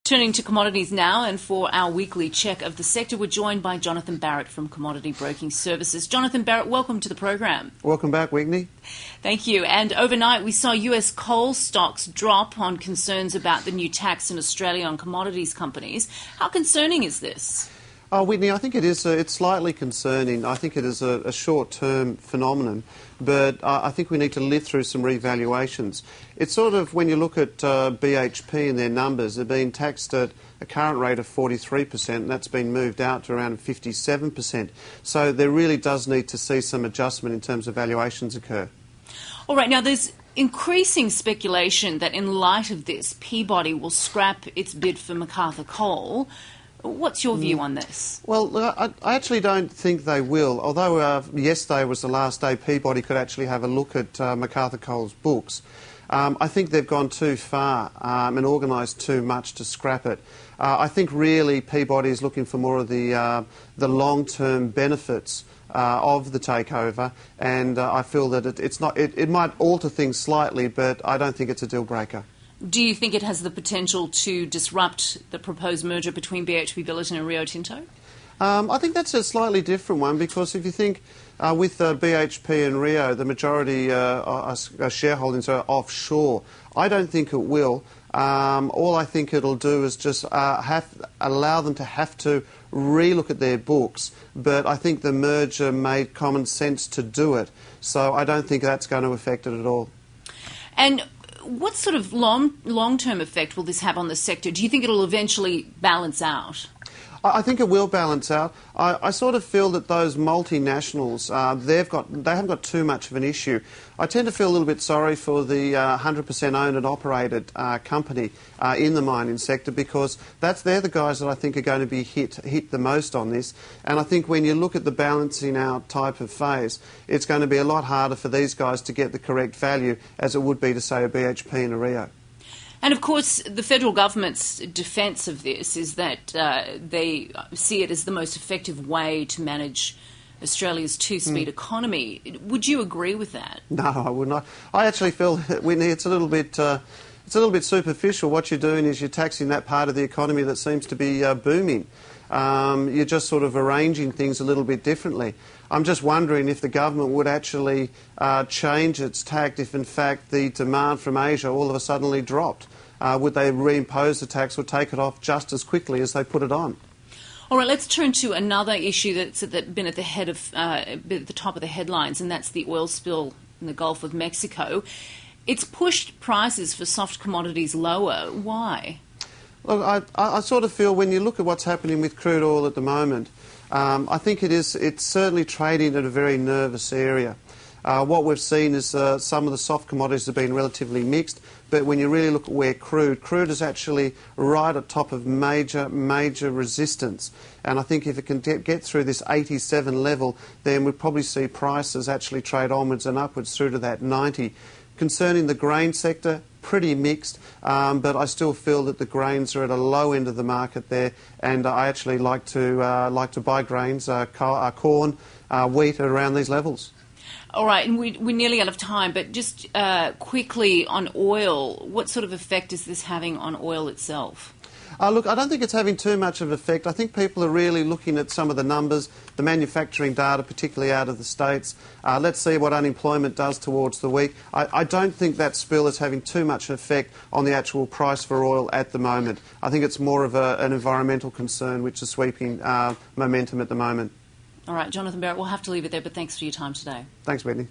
Turning to commodities now, and for our weekly check of the sector, we're joined by Jonathan Barratt from Commodity Broking Services. Jonathan Barratt, welcome to the program. Welcome back, Whitney. Thank you. And overnight, we saw US coal stocks drop on concerns about the new tax in Australia on commodities companies. How concerning is this? Oh, Whitney, I think it is. It's slightly concerning. I think it is a short-term phenomenon, but I think we need to live through some revaluations. It's sort of, when you look at BHP and their numbers, they're being taxed at a current rate of 43%, and that's been moved out to around 57%. So there really does need to see some adjustment in terms of valuations occur. All right, now there's increasing speculation that in light of this, Peabody will scrap its bid for MacArthur Coal. What's your view on this? Well, I actually don't think they will. Although yesterday was the last day Peabody could actually have a look at MacArthur Coal's books, I think they've gone too far and organised too much to scrap it. I think really Peabody is looking for more of the long-term benefits of the takeover, and I feel that it might alter things slightly, but I don't think it's a deal-breaker. Do you think it has the potential to disrupt the proposed merger between BHP Billiton and Rio Tinto? I think that's a slightly different one, because if you think with BHP and Rio, the majority shareholdings are offshore. I don't think it will. All I think it'll do is just allow them to have to relook at their books, but I think the merger made common sense to do it, so I don't think that's going to affect it at all. And what sort of long-term effect will this have on the sector? Do you think it'll eventually balance out? I think it will balance out. I sort of feel that those multinationals, they haven't got too much of an issue. I tend to feel a little bit sorry for the 100% owned and operated company in the mining sector, because they're the guys that I think are going to be hit the most on this. And I think when you look at the balancing out type of phase, it's going to be a lot harder for these guys to get the correct value as it would be to, say, a BHP and a Rio. And of course, the federal government's defence of this is that they see it as the most effective way to manage Australia's two-speed economy. Would you agree with that? No, I would not. I actually feel, Whitney, it's a little bit superficial. What you're doing is you're taxing that part of the economy that seems to be booming. You're just sort of arranging things a little bit differently. I'm just wondering if the government would actually change its tact if, in fact, the demand from Asia all of a sudden dropped. Would they reimpose the tax or take it off just as quickly as they put it on? All right, let's turn to another issue that's been at the top of the headlines, and that's the oil spill in the Gulf of Mexico. It's pushed prices for soft commodities lower. Why? Look, I sort of feel when you look at what's happening with crude oil at the moment, I think it's certainly trading at a very nervous area. What we've seen is some of the soft commodities have been relatively mixed, but when you really look at where crude is actually right at top of major resistance. And I think if it can get through this 87 level, then we'd probably see prices actually trade onwards and upwards through to that 90. Concerning the grain sector, pretty mixed, but I still feel that the grains are at a low end of the market there, and I actually like to buy grains, corn, wheat around these levels. All right, and we're nearly out of time, but just quickly on oil, what sort of effect is this having on oil itself? Look, I don't think it's having too much of an effect. I think people are really looking at some of the numbers, the manufacturing data, particularly out of the States. Let's see what unemployment does towards the week. I don't think that spill is having too much effect on the actual price for oil at the moment. I think it's more of an environmental concern which is sweeping momentum at the moment. All right, Jonathan Barratt, we'll have to leave it there, but thanks for your time today. Thanks, Whitney.